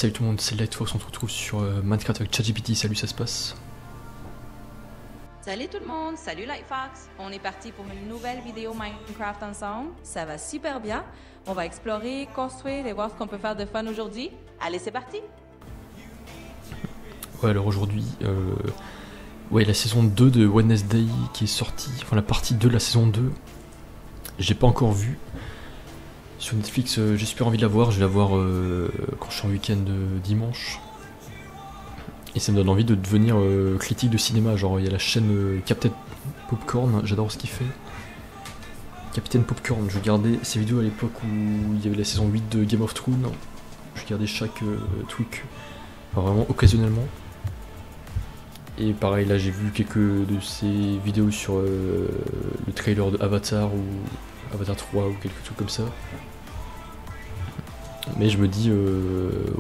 Salut tout le monde, c'est Lightfox, on se retrouve sur Minecraft avec ChatGPT, salut, ça se passe? Salut tout le monde, salut Lightfox. On est parti pour une nouvelle vidéo Minecraft ensemble. Ça va super bien. On va explorer, construire et voir ce qu'on peut faire de fun aujourd'hui. Allez, c'est parti! Ouais, alors aujourd'hui, ouais, la saison 2 de Wednesday qui est sortie, enfin la partie 2 de la saison 2, j'ai pas encore vu. Sur Netflix, j'ai super envie de la voir, je vais la voir quand je suis en week-end dimanche. Et ça me donne envie de devenir critique de cinéma, genre il y a la chaîne Captain Popcorn, j'adore ce qu'il fait. Captain Popcorn, je regardais ses vidéos à l'époque où il y avait la saison 8 de Game of Thrones, je regardais chaque truc, enfin, vraiment occasionnellement. Et pareil, là j'ai vu quelques de ses vidéos sur le trailer de Avatar ou Avatar 3 ou quelque chose comme ça. Mais je me dis,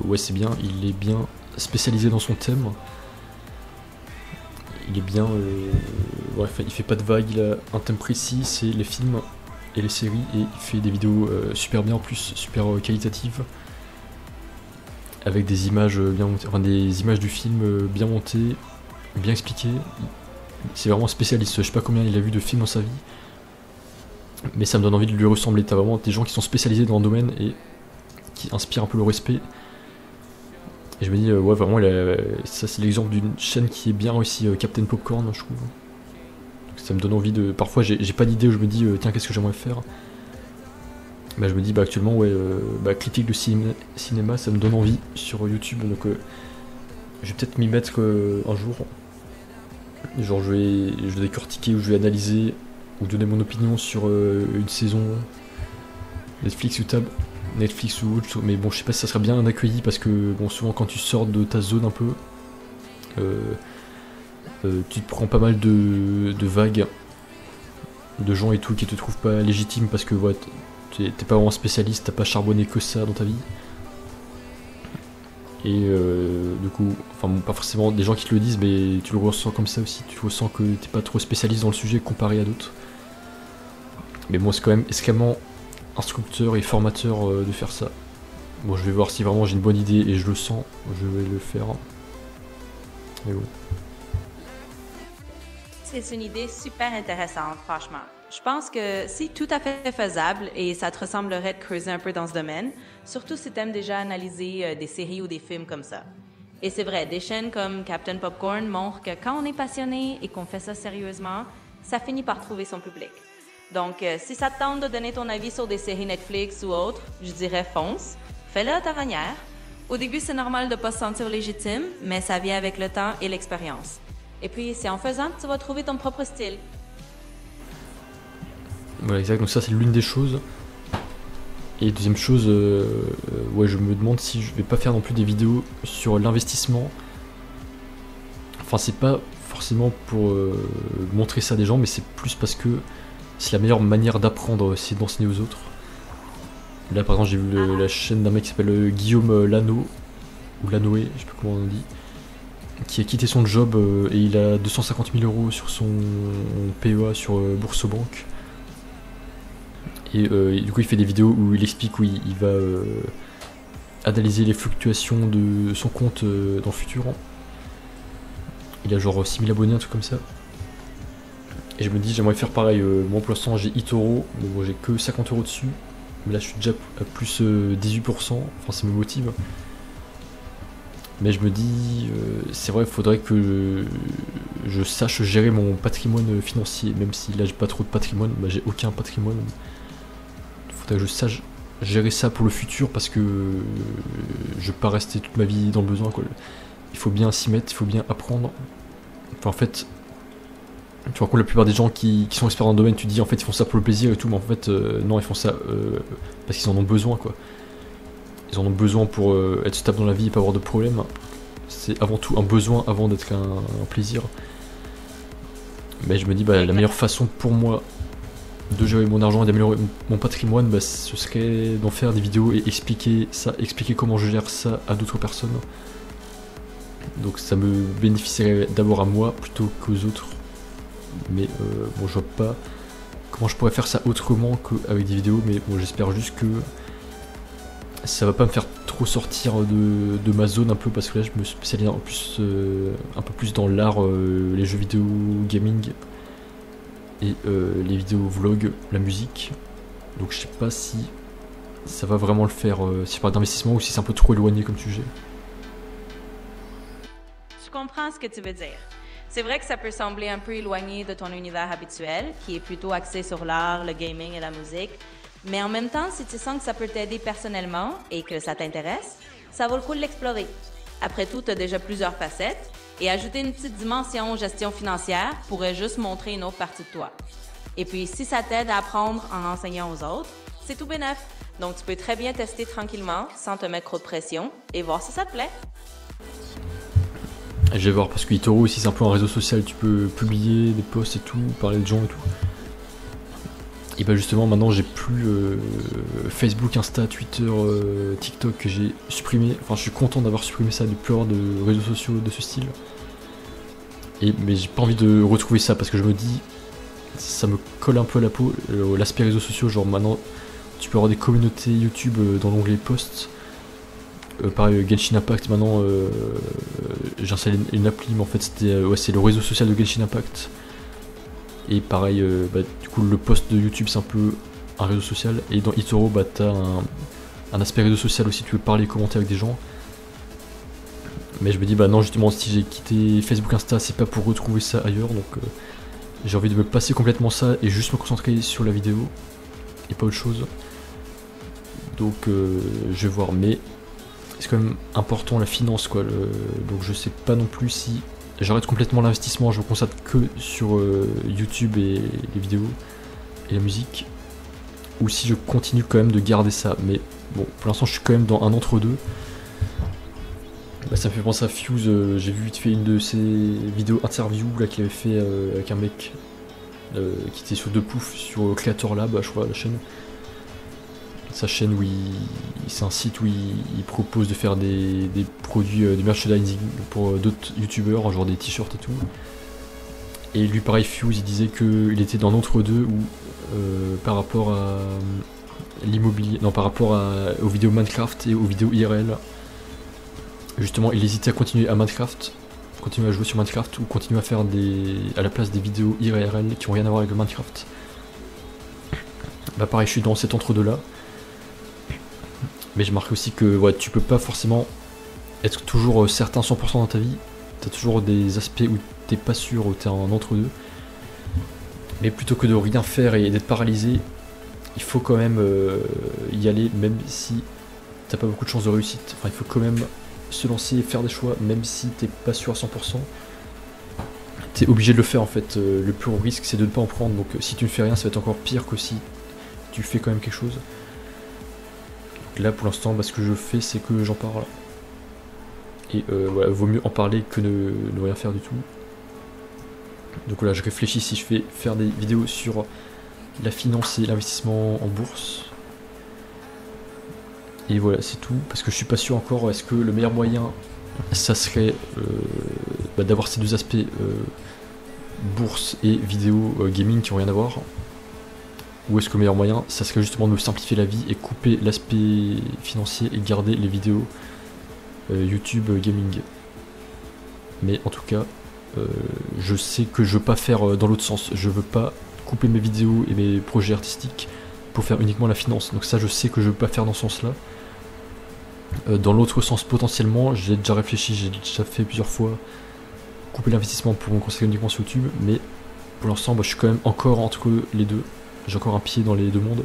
ouais c'est bien, il est bien spécialisé dans son thème. Il est bien, bref, il fait pas de vagues, il a un thème précis, c'est les films et les séries, et il fait des vidéos super bien en plus, super qualitatives, avec des images bien montées, enfin des images du film bien montées, bien expliquées. C'est vraiment un spécialiste, je sais pas combien il a vu de films dans sa vie, mais ça me donne envie de lui ressembler. T'as vraiment des gens qui sont spécialisés dans le domaine et qui inspirent un peu le respect. Et je me dis, ouais, vraiment, ça c'est l'exemple d'une chaîne qui est bien réussie, Captain Popcorn, je trouve. Donc ça me donne envie de. Parfois, j'ai pas d'idée où je me dis, tiens, qu'est-ce que j'aimerais faire. Bah, je me dis, bah, actuellement, ouais, critique de cinéma, ça me donne envie sur YouTube. Donc, je vais peut-être m'y mettre un jour. Genre, je vais décortiquer ou je vais analyser ou donner mon opinion sur une saison Netflix ou autre, mais bon, je sais pas si ça serait bien accueilli parce que bon, souvent quand tu sors de ta zone un peu, tu te prends pas mal de vagues de gens et tout qui te trouvent pas légitime parce que ouais, t'es pas vraiment spécialiste, t'as pas charbonné que ça dans ta vie. Et du coup, enfin bon, pas forcément des gens qui te le disent, mais tu le ressens comme ça aussi, tu ressens que t'es pas trop spécialiste dans le sujet comparé à d'autres. Mais bon, c'est quand même extrêmement instructeur et formateur de faire ça. Bon, je vais voir si vraiment j'ai une bonne idée et je le sens, je vais le faire. Et bon. C'est une idée super intéressante, franchement. Je pense que c'est tout à fait faisable et ça te ressemblerait de creuser un peu dans ce domaine, surtout si tu aimes déjà analyser des séries ou des films comme ça. Et c'est vrai, des chaînes comme Captain Popcorn montrent que quand on est passionné et qu'on fait ça sérieusement, ça finit par trouver son public. Donc, si ça te tente de donner ton avis sur des séries Netflix ou autres, je dirais fonce. Fais-le à ta manière. Au début, c'est normal de ne pas se sentir légitime, mais ça vient avec le temps et l'expérience. Et puis, c'est en faisant que tu vas trouver ton propre style. Voilà, exact. Donc ça, c'est l'une des choses. Et deuxième chose, ouais, je me demande si je vais pas faire non plus des vidéos sur l'investissement. Enfin, c'est pas forcément pour montrer ça à des gens, mais c'est plus parce que c'est la meilleure manière d'apprendre, c'est d'enseigner aux autres. Là par exemple j'ai vu la chaîne d'un mec qui s'appelle Guillaume Lano, ou Lanoé, je sais pas comment on dit, qui a quitté son job et il a 250 000 € sur son PEA sur Bourse-Banque. Et du coup il fait des vidéos où il explique où il va analyser les fluctuations de son compte dans le futur. Il a genre 6000 abonnés, un truc comme ça. Et je me dis, j'aimerais faire pareil. Moi pour l'instant j'ai eToro, mais bon, j'ai que 50 € dessus. Mais là je suis déjà à plus 18%, enfin ça me motive. Mais je me dis, c'est vrai, il faudrait que je sache gérer mon patrimoine financier. Même si là j'ai pas trop de patrimoine, bah, j'ai aucun patrimoine. Il faudrait que je sache gérer ça pour le futur parce que je vais pas rester toute ma vie dans le besoin, quoi. Il faut bien s'y mettre, il faut bien apprendre. Enfin, en fait, tu vois, la plupart des gens qui sont experts dans le domaine, tu te dis en fait ils font ça pour le plaisir et tout, mais en fait non, ils font ça parce qu'ils en ont besoin, quoi. Ils en ont besoin pour être stable dans la vie et pas avoir de problème. C'est avant tout un besoin avant d'être un plaisir. Mais je me dis, bah, la meilleure façon pour moi de gérer mon argent et d'améliorer mon patrimoine, bah, ce serait d'en faire des vidéos et expliquer ça, expliquer comment je gère ça à d'autres personnes. Donc ça me bénéficierait d'abord à moi plutôt qu'aux autres. Mais bon, je vois pas comment je pourrais faire ça autrement qu'avec des vidéos, mais bon, j'espère juste que ça va pas me faire trop sortir de ma zone un peu, parce que là je me spécialise en plus, un peu plus dans l'art, les jeux vidéo, gaming et les vidéos vlogs, la musique. Donc je sais pas si ça va vraiment le faire, si je parle d'investissement, ou si c'est un peu trop éloigné comme sujet. Je comprends ce que tu veux dire. C'est vrai que ça peut sembler un peu éloigné de ton univers habituel, qui est plutôt axé sur l'art, le gaming et la musique. Mais en même temps, si tu sens que ça peut t'aider personnellement et que ça t'intéresse, ça vaut le coup de l'explorer. Après tout, tu as déjà plusieurs facettes, et ajouter une petite dimension gestion financière pourrait juste montrer une autre partie de toi. Et puis, si ça t'aide à apprendre en enseignant aux autres, c'est tout bénef. Donc, tu peux très bien tester tranquillement, sans te mettre trop de pression, et voir si ça te plaît. Je vais voir, parce que eToro aussi c'est un peu un réseau social, tu peux publier des posts et tout, parler de gens et tout. Et bah justement maintenant j'ai plus Facebook, Insta, Twitter, TikTok que j'ai supprimé. Enfin je suis content d'avoir supprimé ça, de plus avoir de réseaux sociaux de ce style. Mais j'ai pas envie de retrouver ça, parce que je me dis, ça me colle un peu à la peau, l'aspect réseaux sociaux. Genre maintenant tu peux avoir des communautés YouTube dans l'onglet posts. Pareil, Genshin Impact, maintenant j'ai installé une appli, mais en fait c'est le réseau social de Genshin Impact. Et pareil, du coup le post de YouTube c'est un peu un réseau social. Et dans eToro t'as un aspect réseau social aussi, tu peux parler, commenter avec des gens. Mais je me dis non, justement si j'ai quitté Facebook, Insta, c'est pas pour retrouver ça ailleurs. Donc j'ai envie de me passer complètement ça et juste me concentrer sur la vidéo et pas autre chose. Donc je vais voir, mais c'est quand même important la finance quoi. Donc je sais pas non plus si j'arrête complètement l'investissement, je me concentre que sur YouTube et les vidéos et la musique, ou si je continue quand même de garder ça. Mais bon, pour l'instant je suis quand même dans un entre-deux. Ça me fait penser à Fuse, j'ai vu vite fait une de ses vidéos interview là qu'il avait fait avec un mec qui était sur De Pouf, sur Creator Lab, je crois, la chaîne. Sa chaîne où c'est un site où il propose de faire des produits, du merchandising pour d'autres youtubeurs, genre des t-shirts et tout. Et lui pareil, Fuse, il disait qu'il était dans l'entre-deux où par rapport à l'immobilier, non par rapport aux vidéos Minecraft et aux vidéos IRL, justement il hésitait à continuer à Minecraft, continuer à jouer sur Minecraft, ou continuer à faire à la place des vidéos IRL qui ont rien à voir avec le Minecraft. Pareil, je suis dans cet entre-deux là. Mais j'ai marqué aussi que tu peux pas forcément être toujours certain 100% dans ta vie. T'as toujours des aspects où t'es pas sûr, où t'es en entre-deux. Mais plutôt que de rien faire et d'être paralysé, il faut quand même y aller, même si t'as pas beaucoup de chances de réussite. Enfin, il faut quand même se lancer et faire des choix, même si t'es pas sûr à 100%. T'es obligé de le faire en fait. Le plus gros risque c'est de ne pas en prendre. Donc si tu ne fais rien, ça va être encore pire que si tu fais quand même quelque chose. Là pour l'instant ce que je fais c'est que j'en parle, et vaut mieux en parler que ne rien faire du tout. Donc là je réfléchis si je fais faire des vidéos sur la finance et l'investissement en bourse, et voilà c'est tout, parce que je suis pas sûr encore. Est-ce que le meilleur moyen ça serait d'avoir ces deux aspects, bourse et vidéo gaming, qui ont rien à voir, ou est-ce que le meilleur moyen, ça serait justement de me simplifier la vie et couper l'aspect financier et garder les vidéos YouTube gaming. Mais en tout cas, je sais que je veux pas faire dans l'autre sens. Je veux pas couper mes vidéos et mes projets artistiques pour faire uniquement la finance. Donc ça, je sais que je veux pas faire dans ce sens-là. Dans l'autre sens, potentiellement, j'ai déjà réfléchi, j'ai déjà fait plusieurs fois, couper l'investissement pour me concentrer uniquement sur YouTube. Mais pour l'instant, je suis quand même encore entre les deux. J'ai encore un pied dans les deux mondes.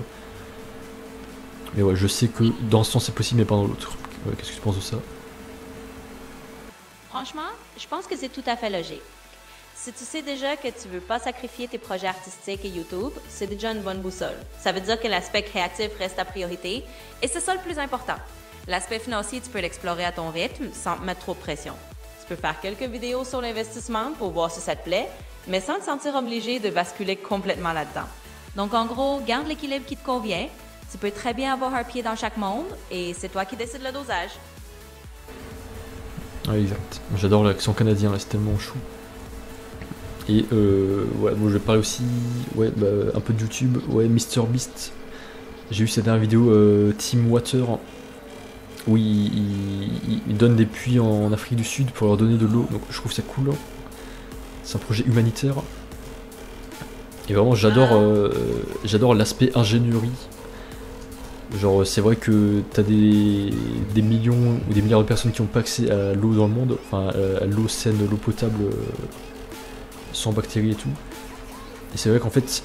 Mais ouais, je sais que dans ce sens c'est possible, mais pas dans l'autre. Qu'est-ce que tu penses de ça? Franchement, je pense que c'est tout à fait logique. Si tu sais déjà que tu veux pas sacrifier tes projets artistiques et YouTube, c'est déjà une bonne boussole. Ça veut dire que l'aspect créatif reste ta priorité, et c'est ça le plus important. L'aspect financier, tu peux l'explorer à ton rythme, sans te mettre trop de pression. Tu peux faire quelques vidéos sur l'investissement pour voir si ça te plaît, mais sans te sentir obligé de basculer complètement là-dedans. Donc en gros, garde l'équilibre qui te convient. Tu peux très bien avoir un pied dans chaque monde, et c'est toi qui décides le dosage. Ouais, exact. J'adore l'accent canadien, là, c'est tellement chou. Et je vais parler aussi un peu de YouTube. MrBeast. J'ai eu cette dernière vidéo Team Water où il donne des puits en Afrique du Sud pour leur donner de l'eau, donc je trouve ça cool. C'est un projet humanitaire. Et vraiment j'adore l'aspect ingénierie. Genre c'est vrai que t'as des millions ou des milliards de personnes qui n'ont pas accès à l'eau dans le monde, enfin à l'eau saine, l'eau potable, sans bactéries et tout. Et c'est vrai qu'en fait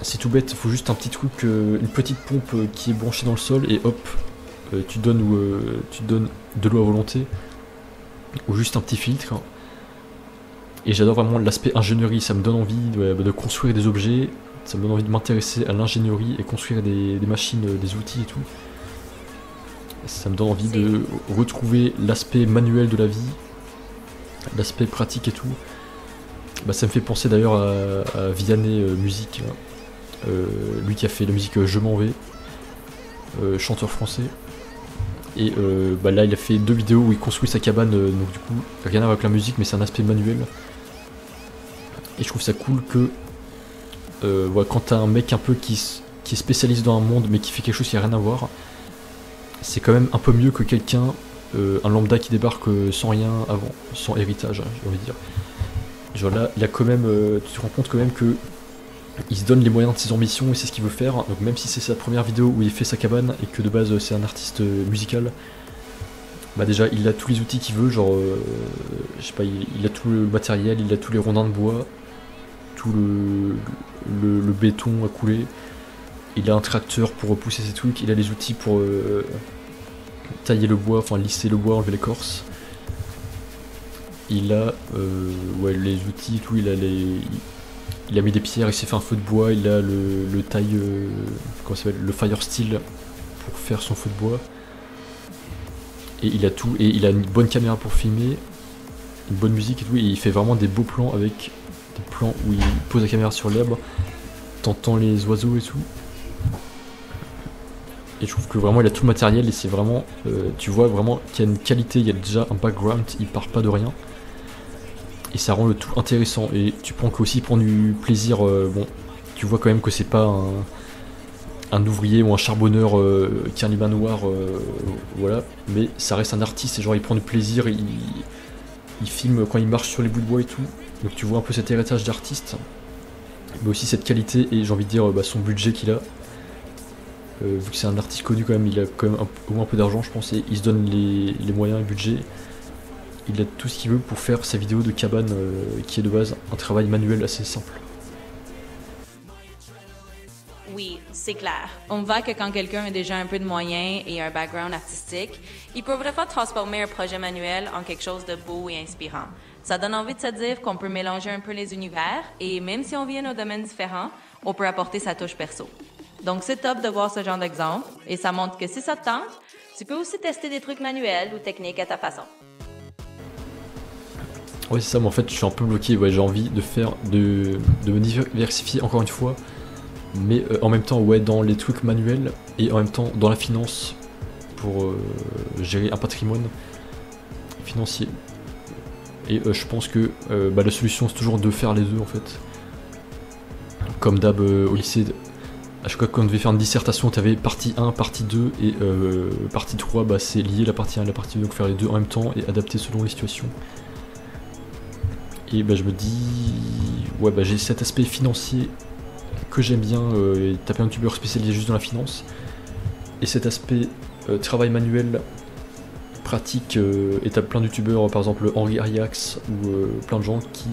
c'est tout bête, il faut juste un petit truc, une petite pompe qui est branchée dans le sol et hop, tu donnes de l'eau à volonté, ou juste un petit filtre. Et j'adore vraiment l'aspect ingénierie, ça me donne envie de construire des objets, ça me donne envie de m'intéresser à l'ingénierie et construire des machines, des outils et tout. Ça me donne envie de retrouver l'aspect manuel de la vie, l'aspect pratique et tout. Bah, ça me fait penser d'ailleurs à Vianney Musique, lui qui a fait la musique Je m'en vais, chanteur français. Et bah là il a fait 2 vidéos où il construit sa cabane, donc du coup rien à voir avec la musique mais c'est un aspect manuel. Et je trouve ça cool que ouais, quand t'as un mec un peu qui est spécialiste dans un monde mais qui fait quelque chose qui a rien à voir, c'est quand même un peu mieux que quelqu'un, un lambda qui débarque sans rien avant, sans héritage, j'ai envie de dire. Genre là il a quand même, tu te rends compte quand même que il se donne les moyens de ses ambitions et c'est ce qu'il veut faire, donc même si c'est sa première vidéo où il fait sa cabane et que de base c'est un artiste musical, bah déjà il a tous les outils qu'il veut, genre je sais pas, il a tout le matériel, il a tous les rondins de bois, tout le béton à couler, il a un tracteur pour repousser ses trucs, il a les outils pour tailler le bois, enfin lisser le bois, enlever l'écorce. Il a ouais, les outils et tout, il a mis des pierres, il s'est fait un feu de bois, il a le taille, comment ça s'appelle, le fire steel pour faire son feu de bois. Et il a tout, et il a une bonne caméra pour filmer, une bonne musique et tout, et il fait vraiment des beaux plans avec des plans où il pose la caméra sur l'herbe, t'entends les oiseaux et tout. Et je trouve que vraiment il a tout le matériel et c'est vraiment, tu vois vraiment qu'il y a une qualité, il y a déjà un background, il part pas de rien. Et ça rend le tout intéressant et tu prends aussi prendre du plaisir, bon tu vois quand même que c'est pas un ouvrier ou un charbonneur qui a un manoir, voilà, mais ça reste un artiste et genre il prend du plaisir, il filme quand il marche sur les bouts de bois et tout, donc tu vois un peu cet héritage d'artiste, mais aussi cette qualité et j'ai envie de dire son budget qu'il a, vu que c'est un artiste connu quand même, il a quand même au moins un peu d'argent je pense et il se donne les moyens et le budget. Il a tout ce qu'il veut pour faire sa vidéo de cabane qui est de base un travail manuel assez simple. Oui, c'est clair. On voit que quand quelqu'un a déjà un peu de moyens et un background artistique, il peut vraiment transformer un projet manuel en quelque chose de beau et inspirant. Ça donne envie de se dire qu'on peut mélanger un peu les univers et même si on vient de domaines différents, on peut apporter sa touche perso. Donc c'est top de voir ce genre d'exemple et ça montre que si ça te tente, tu peux aussi tester des trucs manuels ou techniques à ta façon. Ouais c'est ça, mais en fait je suis un peu bloqué, ouais, j'ai envie de me diversifier encore une fois, mais en même temps ouais dans les trucs manuels et en même temps dans la finance pour gérer un patrimoine financier. Et je pense que bah, la solution c'est toujours de faire les deux en fait. Comme d'hab au lycée, à chaque fois qu'on devait faire une dissertation, t'avais partie 1, partie 2 et partie 3, bah, c'est lié la partie 1 et la partie 2, donc faire les deux en même temps et adapter selon les situations. Et bah, je me dis, ouais, bah, j'ai cet aspect financier que j'aime bien, t'as plein de youtubeurs spécialisés juste dans la finance, et cet aspect travail manuel, pratique, et t'as plein de youtubeurs, par exemple Henri Ariax, ou plein de gens qui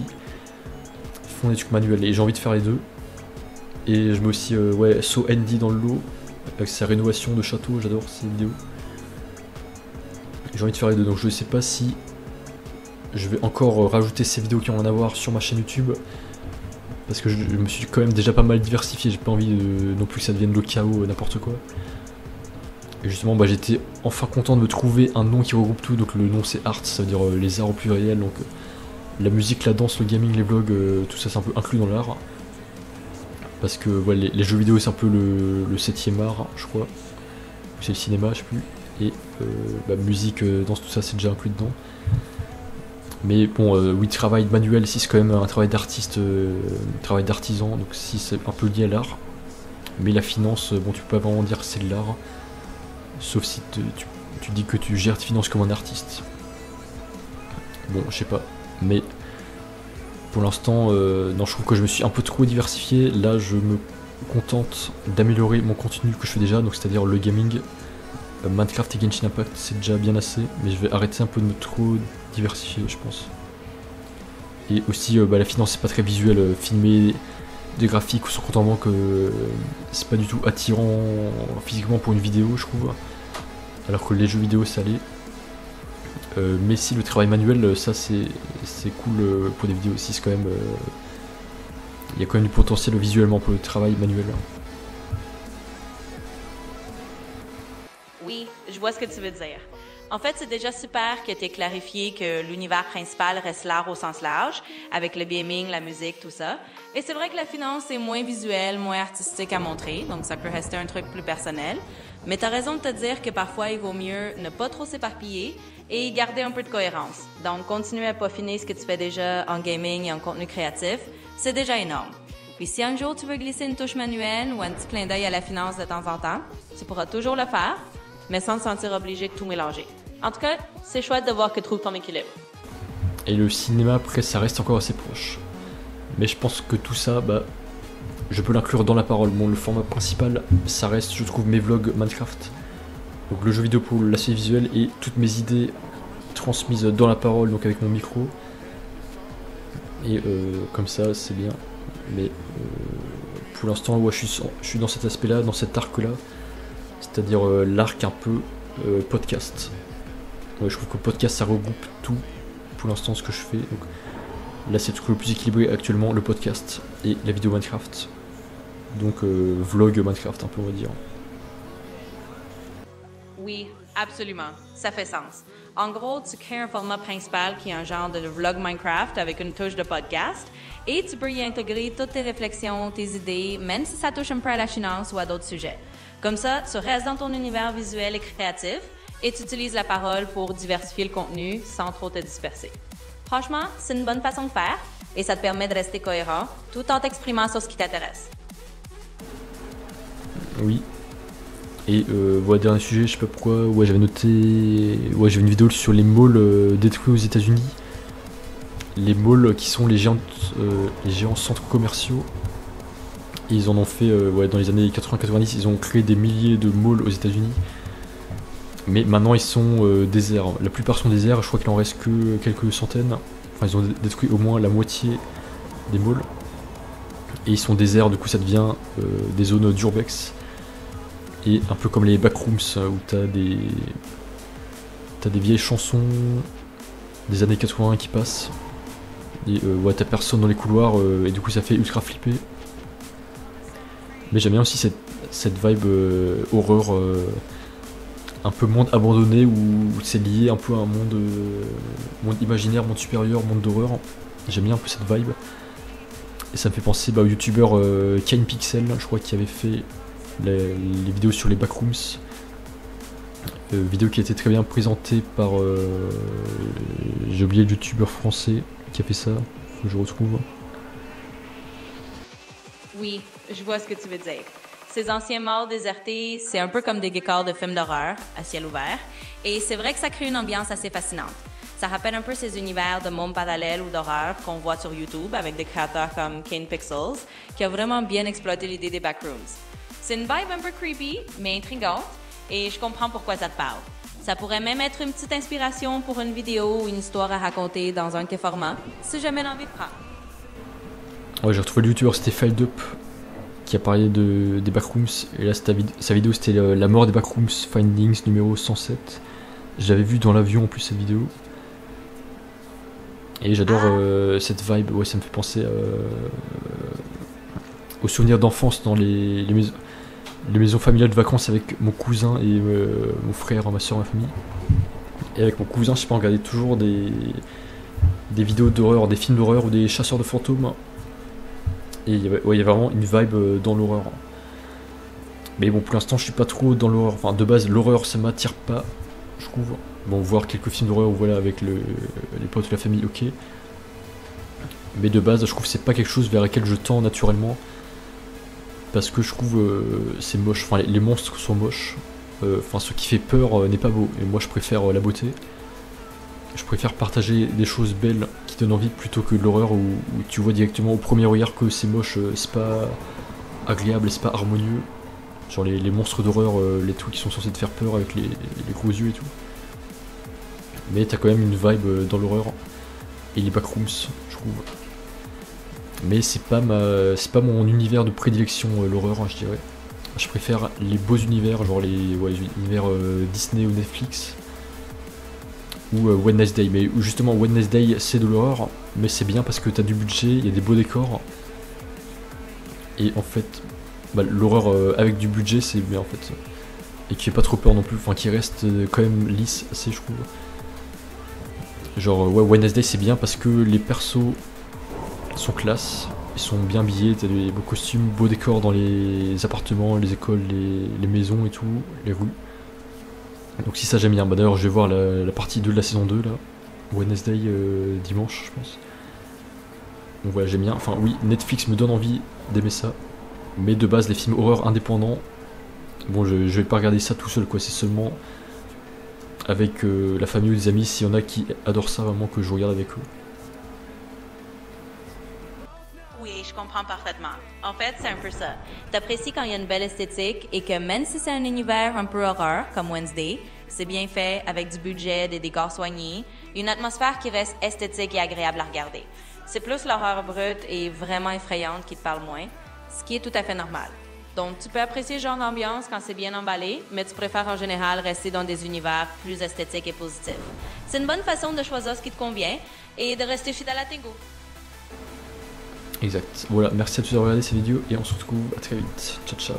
font des trucs manuels, et j'ai envie de faire les deux. Et je mets aussi ouais, So Andy dans le lot, avec sa rénovation de château, j'adore ces vidéos. J'ai envie de faire les deux, donc je sais pas si je vais encore rajouter ces vidéos qui ont rien à voir sur ma chaîne YouTube, parce que je me suis quand même déjà pas mal diversifié, j'ai pas envie non plus que ça devienne le chaos, n'importe quoi. Et justement bah, j'étais enfin content de me trouver un nom qui regroupe tout, donc le nom c'est Art, ça veut dire les arts au pluriel, donc la musique, la danse, le gaming, les vlogs, tout ça c'est un peu inclus dans l'art. Parce que ouais, les jeux vidéo c'est un peu le 7ème art, je crois. C'est le cinéma, je sais plus. Et bah, musique, danse, tout ça c'est déjà inclus dedans. Mais bon, oui, travail manuel, si c'est quand même un travail d'artiste, travail d'artisan, donc si c'est un peu lié à l'art. Mais la finance, bon, tu peux pas vraiment dire que c'est de l'art. Sauf si tu dis que tu gères tes finances comme un artiste. Bon, je sais pas, mais pour l'instant, non, je trouve que je me suis un peu trop diversifié. Là, je me contente d'améliorer mon contenu que je fais déjà, donc c'est-à-dire le gaming, Minecraft et Genshin Impact, c'est déjà bien assez, mais je vais arrêter un peu de me trop diversifier, je pense. Et aussi, la finance, c'est pas très visuel, filmer des graphiques ou son compte en banque, c'est pas du tout attirant physiquement pour une vidéo, je trouve. Alors que les jeux vidéo, ça l'est. Mais si le travail manuel, ça c'est cool pour des vidéos aussi, c'est quand même. Il y a quand même du potentiel visuellement pour le travail manuel. Oui, je vois ce que tu veux dire. En fait, c'est déjà super que tu aies clarifié que l'univers principal reste l'art au sens large, avec le gaming, la musique, tout ça. Et c'est vrai que la finance est moins visuelle, moins artistique à montrer, donc ça peut rester un truc plus personnel. Mais tu as raison de te dire que parfois, il vaut mieux ne pas trop s'éparpiller et garder un peu de cohérence. Donc, continuer à peaufiner ce que tu fais déjà en gaming et en contenu créatif, c'est déjà énorme. Puis si un jour tu veux glisser une touche manuelle ou un petit clin d'œil à la finance de temps en temps, tu pourras toujours le faire, mais sans te sentir obligé de tout mélanger. En tout cas, c'est chouette de voir que tu trouves ton équilibre. Et le cinéma, après, ça reste encore assez proche. Mais je pense que tout ça, je peux l'inclure dans la parole. Bon, le format principal, ça reste, je trouve, mes vlogs Minecraft. Donc le jeu vidéo pour l'aspect visuel et toutes mes idées transmises dans la parole, donc avec mon micro. Et comme ça, c'est bien. Mais pour l'instant, ouais, je suis dans cet aspect-là, dans cet arc-là. C'est-à-dire l'arc un peu podcast. Ouais, je trouve que le podcast, ça regroupe tout, pour l'instant, ce que je fais. Donc, là, c'est le truc le plus équilibré actuellement, le podcast et la vidéo Minecraft. Donc, vlog Minecraft, un peu, on va dire. Oui, absolument. Ça fait sens. En gros, tu crées un format principal qui est un genre de vlog Minecraft avec une touche de podcast et tu peux y intégrer toutes tes réflexions, tes idées, même si ça touche un peu à la finance ou à d'autres sujets. Comme ça, tu restes dans ton univers visuel et créatif et tu utilises la parole pour diversifier le contenu sans trop te disperser. Franchement, c'est une bonne façon de faire et ça te permet de rester cohérent tout en t'exprimant sur ce qui t'intéresse. Oui. Et voilà, dernier sujet, je sais pas pourquoi, ouais, j'avais noté, ouais, j'avais une vidéo sur les malls détruits aux États-Unis. Les malls qui sont les géants centres commerciaux. Et ils en ont fait, ouais, dans les années 80-90, ils ont créé des milliers de malls aux États-Unis. Mais maintenant ils sont déserts. La plupart sont déserts, je crois qu'il en reste que quelques centaines. Enfin, ils ont détruit au moins la moitié des malls. Et ils sont déserts, du coup ça devient des zones d'urbex. Et un peu comme les backrooms où t'as des vieilles chansons des années 80 qui passent. Et ouais, t'as personne dans les couloirs et du coup ça fait ultra flipper. Mais j'aime bien aussi cette vibe horreur, un peu monde abandonné où c'est lié un peu à un monde imaginaire, monde supérieur, monde d'horreur. J'aime bien un peu cette vibe. Et ça me fait penser au youtubeur Kane Pixel, je crois, qui avait fait les vidéos sur les backrooms. Vidéo qui a été très bien présentée par j'ai oublié le youtubeur français qui a fait ça, faut que je retrouve. Oui, je vois ce que tu veux dire. Ces anciens malls désertés, c'est un peu comme des décors de films d'horreur à ciel ouvert. Et c'est vrai que ça crée une ambiance assez fascinante. Ça rappelle un peu ces univers de mondes parallèles ou d'horreur qu'on voit sur YouTube avec des créateurs comme Kane Pixels, qui a vraiment bien exploité l'idée des backrooms. C'est une vibe un peu creepy, mais intrigante, et je comprends pourquoi ça te parle. Ça pourrait même être une petite inspiration pour une vidéo ou une histoire à raconter dans un de tes formats, si jamais l'envie te prend. Ouais, j'ai retrouvé le youtubeur, c'était FiledUp, qui a parlé des backrooms, et là sa vidéo c'était la mort des backrooms Findings numéro 107. J'avais vu dans l'avion en plus cette vidéo. Et j'adore cette vibe, ouais, ça me fait penser aux souvenirs d'enfance dans les maisons familiales de vacances avec mon cousin et mon frère, ma soeur, ma famille. Et avec mon cousin, je sais pas, on regardait toujours des vidéos d'horreur, des films d'horreur ou des chasseurs de fantômes. Et il y avait vraiment une vibe dans l'horreur. Mais bon, pour l'instant, je suis pas trop dans l'horreur. Enfin, de base, l'horreur, ça m'attire pas, je trouve. Bon, voir quelques films d'horreur, voilà, avec les potes de la famille, ok. Mais de base, je trouve que c'est pas quelque chose vers lequel je tends naturellement. Parce que je trouve c'est moche. Enfin, les monstres sont moches. enfin ce qui fait peur n'est pas beau. Et moi je préfère la beauté. Je préfère partager des choses belles qui donnent envie plutôt que de l'horreur où tu vois directement au premier regard que c'est moche, c'est pas agréable, c'est pas harmonieux. Genre les monstres d'horreur, les trucs qui sont censés te faire peur avec les gros yeux et tout. Mais t'as quand même une vibe dans l'horreur. Et les backrooms, je trouve. Mais c'est pas mon univers de prédilection, l'horreur, hein, je dirais. Je préfère les beaux univers, genre les univers Disney ou Netflix. Ou Wednesday, mais justement Wednesday c'est de l'horreur, mais c'est bien parce que t'as du budget, il y a des beaux décors. Et en fait, bah, l'horreur avec du budget c'est bien en fait. Et qui fait pas trop peur non plus, enfin qui reste quand même lisse, assez je trouve. Genre ouais, Wednesday c'est bien parce que les persos sont classe, ils sont bien habillés, t'as des beaux costumes, beaux décors dans les appartements, les écoles, les maisons et tout, les rues. Donc si ça j'aime bien, bah d'ailleurs je vais voir la partie 2 de la saison 2 là, Wednesday dimanche je pense. Donc voilà j'aime bien, enfin oui Netflix me donne envie d'aimer ça, mais de base les films horreur indépendants, bon je vais pas regarder ça tout seul quoi, c'est seulement avec la famille ou des amis s'il y en a qui adorent ça vraiment que je regarde avec eux. Oui, je comprends parfaitement. En fait, c'est un peu ça. T'apprécies quand il y a une belle esthétique et que même si c'est un univers un peu horreur, comme Wednesday, c'est bien fait, avec du budget, des décors soignés, une atmosphère qui reste esthétique et agréable à regarder. C'est plus l'horreur brute et vraiment effrayante qui te parle moins, ce qui est tout à fait normal. Donc, tu peux apprécier ce genre d'ambiance quand c'est bien emballé, mais tu préfères en général rester dans des univers plus esthétiques et positifs. C'est une bonne façon de choisir ce qui te convient et de rester fidèle à tes goûts. Exact. Voilà, merci à tous d'avoir regardé cette vidéo et on se retrouve à très vite. Ciao ciao.